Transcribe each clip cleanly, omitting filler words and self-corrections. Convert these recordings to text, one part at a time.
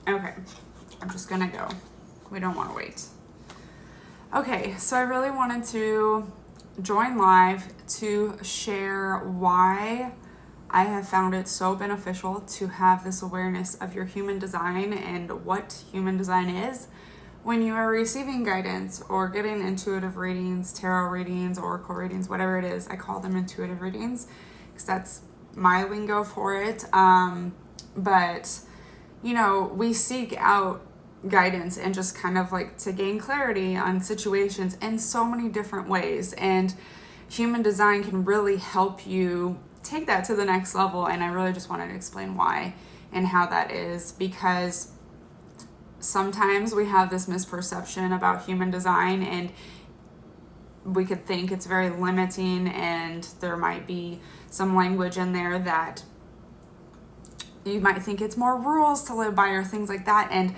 Okay, I'm just gonna go. We don't want to wait. Okay, so I really wanted to join live to share why I have found it so beneficial to have this awareness of your human design and what human design is when you are receiving guidance or getting intuitive readings, tarot readings, oracle readings, whatever it is. I call them intuitive readings because that's my lingo for it. But, you know, we seek out guidance and just kind of like to gain clarity on situations in so many different ways, and human design can really help you take that to the next level. And I really just wanted to explain why and how that is, because sometimes we have this misperception about human design and we could think it's very limiting, and there might be some language in there that you might think it's more rules to live by or things like that. And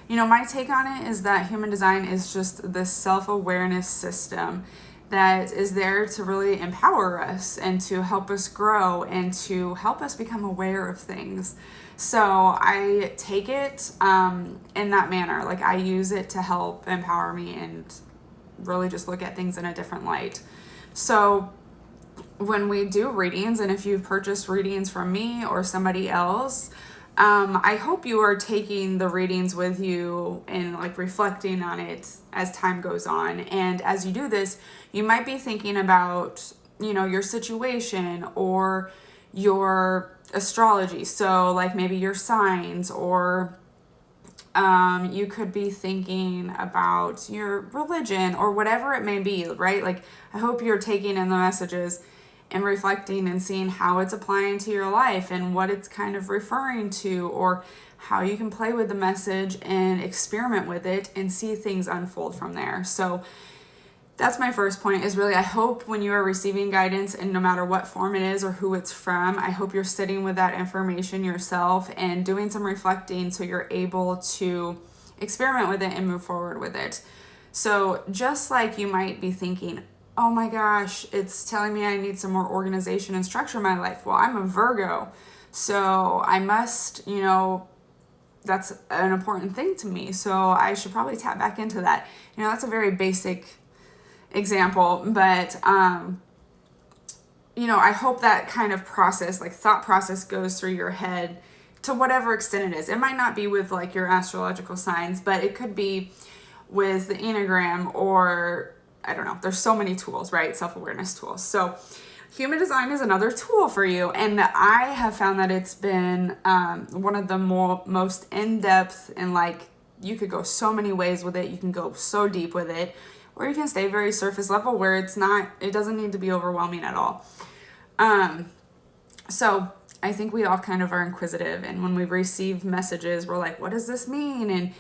you know, my take on it is that human design is just this self-awareness system that is there to really empower us and to help us grow and to help us become aware of things. So I take it in that manner. Like, I use it to help empower me and really just look at things in a different light. So when we do readings, and if you've purchased readings from me or somebody else, I hope you are taking the readings with you and like reflecting on it as time goes on. And as you do this, you might be thinking about, you know, your situation or your astrology. So like maybe your signs, or you could be thinking about your religion or whatever it may be, right? Like, I hope you're taking in the messages and reflecting and seeing how it's applying to your life and what it's kind of referring to, or how you can play with the message and experiment with it and see things unfold from there. So that's my first point, is really, I hope when you are receiving guidance, and no matter what form it is or who it's from, I hope you're sitting with that information yourself and doing some reflecting so you're able to experiment with it and move forward with it. So just like you might be thinking, oh my gosh, it's telling me I need some more organization and structure in my life. Well, I'm a Virgo, so I must, you know, that's an important thing to me. So I should probably tap back into that. You know, that's a very basic example, but, you know, I hope that kind of process, like thought process, goes through your head to whatever extent it is. It might not be with like your astrological signs, but it could be with the Enneagram, or I don't know, there's so many tools, right? Self-awareness tools. So human design is another tool for you. And I have found that it's been one of the most in-depth, and like, you could go so many ways with it. You can go so deep with it, or you can stay very surface level where it doesn't need to be overwhelming at all. So I think we all kind of are inquisitive. And when we receive messages, we're like, what does this mean?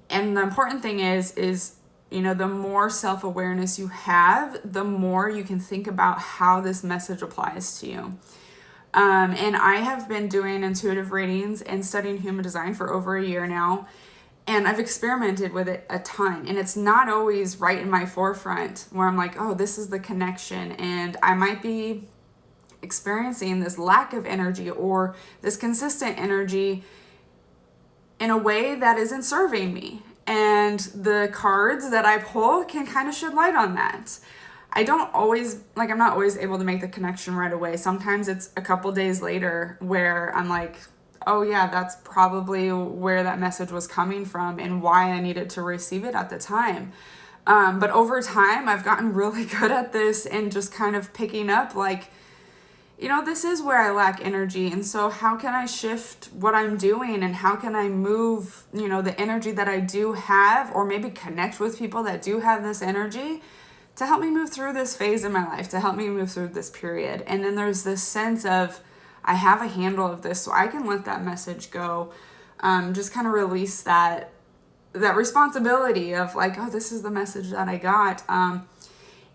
And the important thing is, you know, the more self-awareness you have, the more you can think about how this message applies to you. And I have been doing intuitive readings and studying human design for over a year now, and I've experimented with it a ton. And it's not always right in my forefront where I'm like, oh, this is the connection. And I might be experiencing this lack of energy or this consistent energy in a way that isn't serving me. And the cards that I pull can kind of shed light on that. I'm not always able to make the connection right away. Sometimes it's a couple days later where I'm like, oh yeah, that's probably where that message was coming from and why I needed to receive it at the time. But over time, I've gotten really good at this and just kind of picking up like, you know, this is where I lack energy. And so how can I shift what I'm doing, and how can I move, you know, the energy that I do have, or maybe connect with people that do have this energy to help me move through this phase in my life, to help me move through this period. And then there's this sense of, I have a handle of this, so I can let that message go. Just kind of release that responsibility of like, oh, this is the message that I got.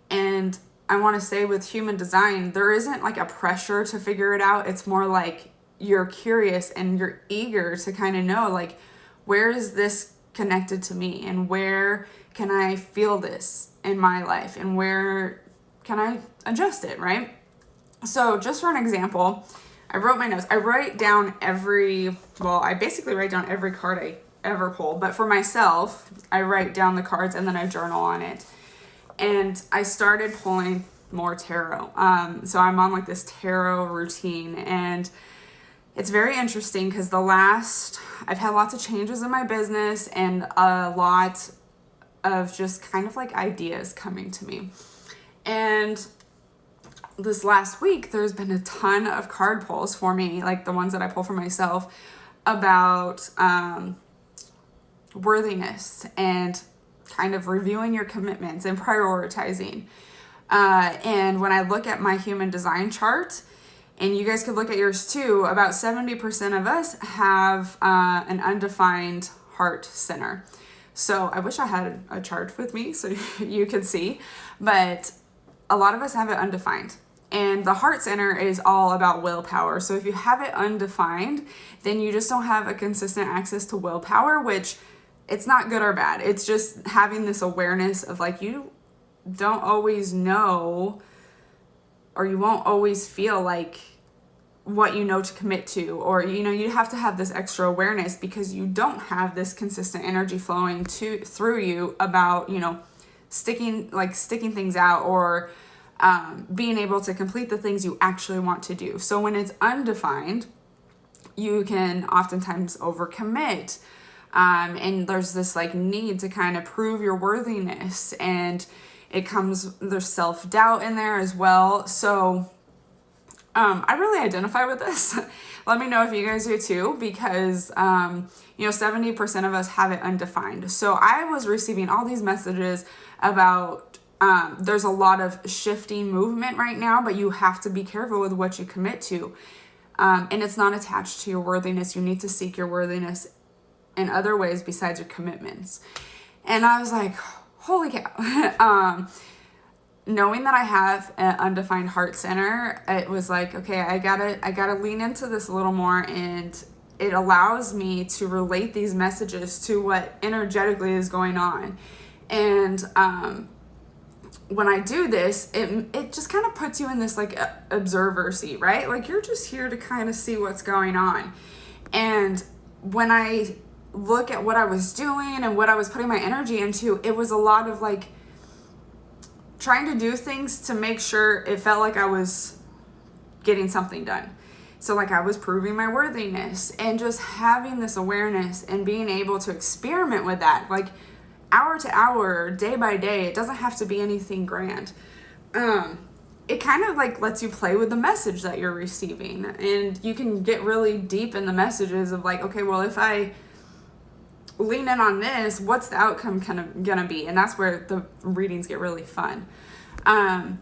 And I want to say with human design, there isn't like a pressure to figure it out. It's more like you're curious and you're eager to kind of know, like, where is this connected to me, and where can I feel this in my life, and where can I adjust it, right? So just for an example, I wrote my notes. I basically write down every card I ever pull, but for myself, I write down the cards and then I journal on it. And I started pulling more tarot. So I'm on like this tarot routine, and it's very interesting because I've had lots of changes in my business and a lot of just kind of like ideas coming to me. And this last week, there's been a ton of card pulls for me, like the ones that I pull for myself, about worthiness and kind of reviewing your commitments and prioritizing. And when I look at my human design chart, and you guys could look at yours too, about 70% of us have an undefined heart center. So I wish I had a chart with me so you could see, but a lot of us have it undefined. And the heart center is all about willpower. So if you have it undefined, then you just don't have a consistent access to willpower, which it's not good or bad. It's just having this awareness of like, you don't always know, or you won't always feel like what you know to commit to, or you have to have this extra awareness because you don't have this consistent energy flowing through you about sticking things out, or being able to complete the things you actually want to do. So when it's undefined, you can oftentimes overcommit, and there's this like need to kind of prove your worthiness, and there's self-doubt in there as well. So I really identify with this. Let me know if you guys do too, because 70% of us have it undefined. So I was receiving all these messages about there's a lot of shifting movement right now, but you have to be careful with what you commit to. And it's not attached to your worthiness. You need to seek your worthiness in other ways besides your commitments. And I was like, holy cow. Knowing that I have an undefined heart center, it was like, okay, I gotta lean into this a little more, and it allows me to relate these messages to what energetically is going on. And when I do this, it just kind of puts you in this like observer seat, right? Like you're just here to kind of see what's going on. And when I look at what I was doing and what I was putting my energy into, it was a lot of like trying to do things to make sure it felt like I was getting something done. So like I was proving my worthiness, and just having this awareness and being able to experiment with that, like hour to hour, day by day. It doesn't have to be anything grand. It kind of like lets you play with the message that you're receiving, and you can get really deep in the messages of like, okay, well, if I lean in on this, what's the outcome kind of gonna be? And that's where the readings get really fun. And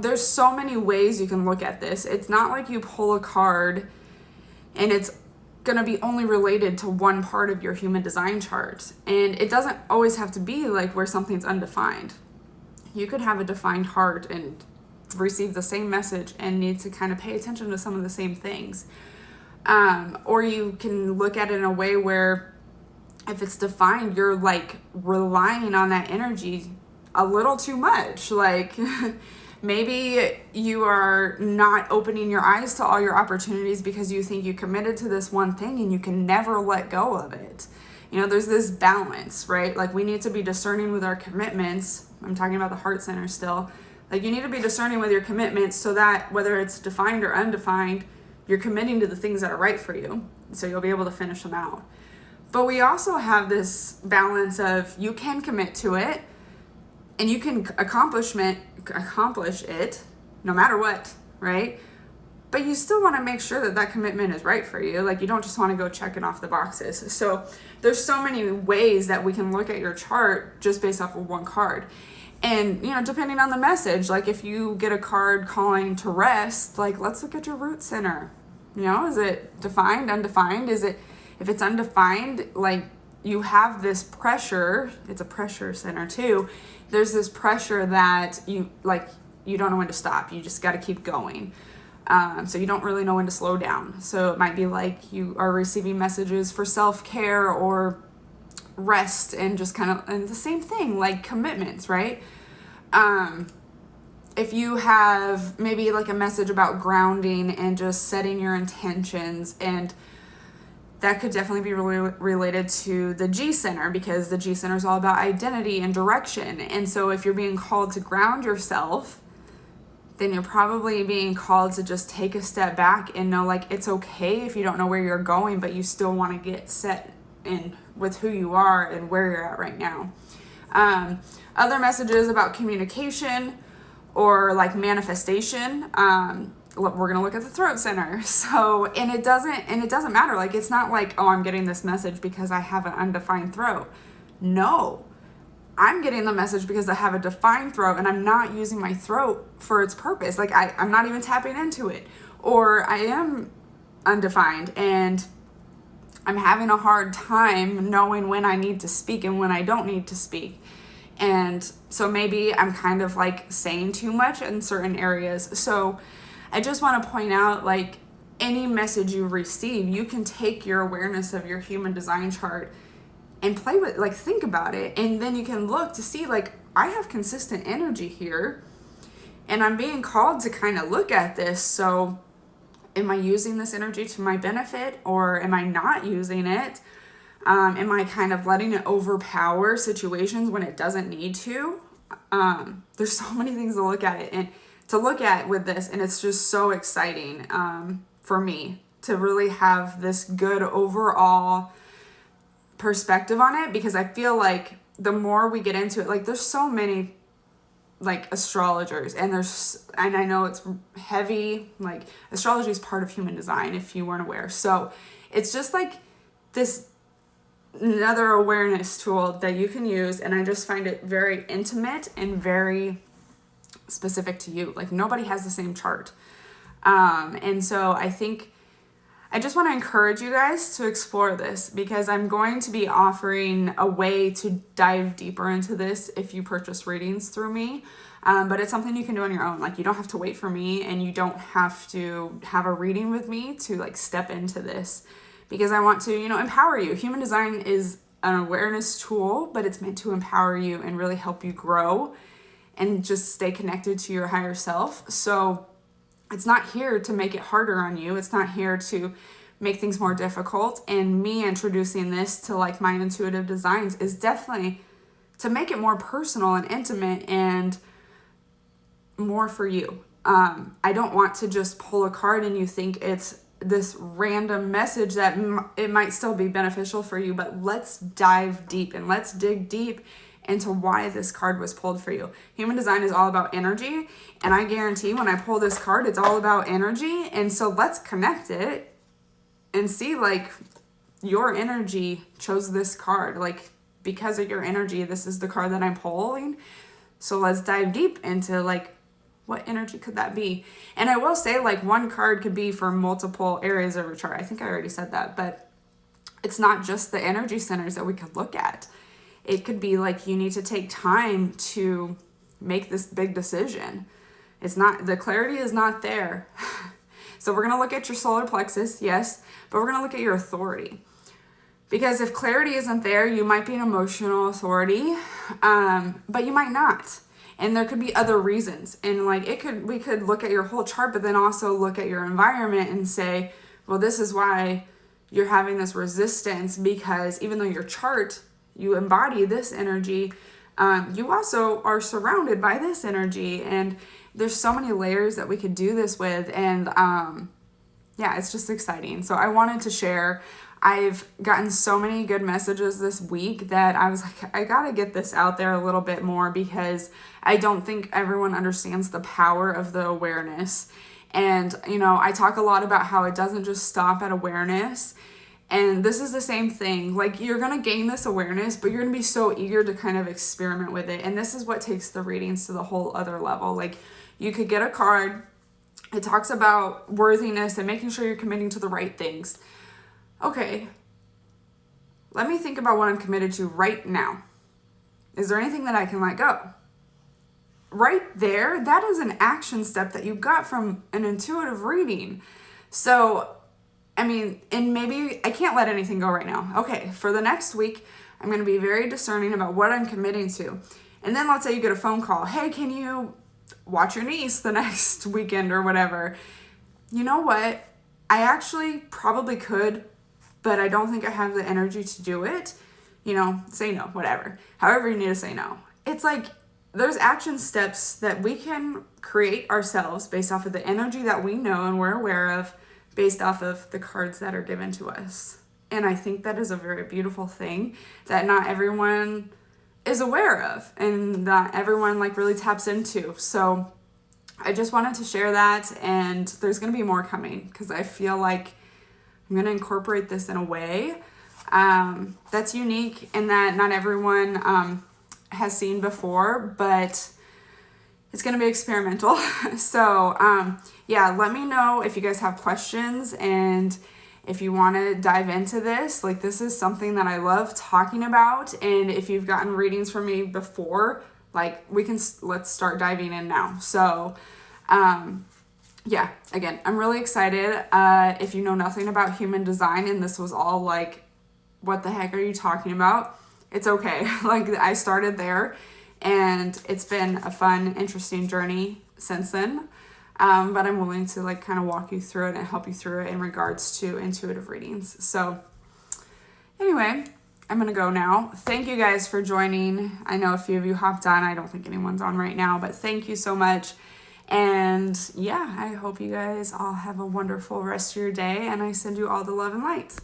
there's so many ways you can look at this. It's not like you pull a card and it's gonna be only related to one part of your human design chart. And it doesn't always have to be like where something's undefined. You could have a defined heart and receive the same message and need to kind of pay attention to some of the same things. Or you can look at it in a way where if it's defined, you're like relying on that energy a little too much. Like maybe you are not opening your eyes to all your opportunities because you think you committed to this one thing and you can never let go of it. There's this balance, right? Like we need to be discerning with our commitments. I'm talking about the heart center still. Like you need to be discerning with your commitments so that whether it's defined or undefined, you're committing to the things that are right for you. So you'll be able to finish them out. But we also have this balance of you can commit to it and you can accomplish it no matter what, right? But you still want to make sure that that commitment is right for you. Like you don't just want to go checking off the boxes. So there's so many ways that we can look at your chart just based off of one card. And, depending on the message, like if you get a card calling to rest, like let's look at your root center. Is it defined, undefined? If it's undefined, like you have this pressure, it's a pressure center too. There's this pressure that you don't know when to stop. You just got to keep going. So you don't really know when to slow down. So it might be like you are receiving messages for self-care or rest, and just and the same thing, like commitments, right? If you have maybe like a message about grounding and just setting your intentions and that could definitely be related to the G center, because the G center is all about identity and direction. And so if you're being called to ground yourself, then you're probably being called to just take a step back and know, like, it's okay if you don't know where you're going, but you still want to get set in with who you are and where you're at right now. Other messages about communication or like manifestation. We're going to look at the throat center. So, and it doesn't matter. Like, it's not like, oh, I'm getting this message because I have an undefined throat. No, I'm getting the message because I have a defined throat and I'm not using my throat for its purpose. Like, I'm not even tapping into it. Or I am undefined and I'm having a hard time knowing when I need to speak and when I don't need to speak. And so maybe I'm kind of like saying too much in certain areas. So I just want to point out, like, any message you receive, you can take your awareness of your human design chart and play with, like, think about it. And then you can look to see, like, I have consistent energy here and I'm being called to kind of look at this. So am I using this energy to my benefit, or am I not using it? Am I kind of letting it overpower situations when it doesn't need to? There's so many things to look at it and to look at with this, and it's just so exciting for me to really have this good overall perspective on it, because I feel like the more we get into it, like, there's so many like astrologers, and I know it's heavy, like, astrology is part of human design if you weren't aware. So it's just like this another awareness tool that you can use, and I just find it very intimate and very specific to you. Like, nobody has the same chart. And so I just want to encourage you guys to explore this, because I'm going to be offering a way to dive deeper into this if you purchase readings through me. But it's something you can do on your own. Like, you don't have to wait for me, and you don't have to have a reading with me to, like, step into this, because I want to, empower you. Human design is an awareness tool, but it's meant to empower you and really help you grow and just stay connected to your higher self. So it's not here to make it harder on you. It's not here to make things more difficult. And me introducing this to, like, my intuitive designs is definitely to make it more personal and intimate and more for you. I don't want to just pull a card and you think it's this random message that it might still be beneficial for you, but let's dive deep and let's dig deep into why this card was pulled for you. Human design is all about energy, and I guarantee when I pull this card, it's all about energy. And so let's connect it and see, like, your energy chose this card. Like, because of your energy, this is the card that I'm pulling. So let's dive deep into, like, what energy could that be? And I will say, like, one card could be for multiple areas of your chart. I think I already said that, but it's not just the energy centers that we could look at. It could be like you need to take time to make this big decision. The clarity is not there. So we're going to look at your solar plexus, yes, but we're going to look at your authority. Because if clarity isn't there, you might be an emotional authority, but you might not. And there could be other reasons. And like we could look at your whole chart, but then also look at your environment and say, well, this is why you're having this resistance, because even though your chart, you embody this energy, you also are surrounded by this energy. And there's so many layers that we could do this with. And yeah, it's just exciting. So I wanted to share. I've gotten so many good messages this week that I was like, I gotta get this out there a little bit more, because I don't think everyone understands the power of the awareness. And, I talk a lot about how it doesn't just stop at awareness. And this is the same thing. Like, you're going to gain this awareness, but you're going to be so eager to kind of experiment with it. And this is what takes the readings to the whole other level. Like, you could get a card. It talks about worthiness and making sure you're committing to the right things. Okay, let me think about what I'm committed to right now. Is there anything that I can let go? Right there, that is an action step that you got from an intuitive reading. So, and maybe I can't let anything go right now. Okay, for the next week, I'm going to be very discerning about what I'm committing to. And then let's say you get a phone call. Hey, can you watch your niece the next weekend or whatever? You know what? I actually probably could, but I don't think I have the energy to do it, you know, say no, whatever. However you need to say no. It's like there's action steps that we can create ourselves based off of the energy that we know and we're aware of, based off of the cards that are given to us. And I think that is a very beautiful thing that not everyone is aware of and not everyone like really taps into. So I just wanted to share that, and there's going to be more coming because I feel like I'm going to incorporate this in a way that's unique and that not everyone has seen before, but it's going to be experimental. So yeah, let me know if you guys have questions and if you want to dive into this. Like, this is something that I love talking about, and if you've gotten readings from me before, like, let's start diving in now. So yeah, again, I'm really excited. If you know nothing about human design and this was all like, what the heck are you talking about? It's okay. Like, I started there and it's been a fun, interesting journey since then. But I'm willing to like kind of walk you through it and help you through it in regards to intuitive readings. So anyway, I'm going to go now. Thank you guys for joining. I know a few of you hopped on. I don't think anyone's on right now, but thank you so much. And yeah, I hope you guys all have a wonderful rest of your day, and I send you all the love and light.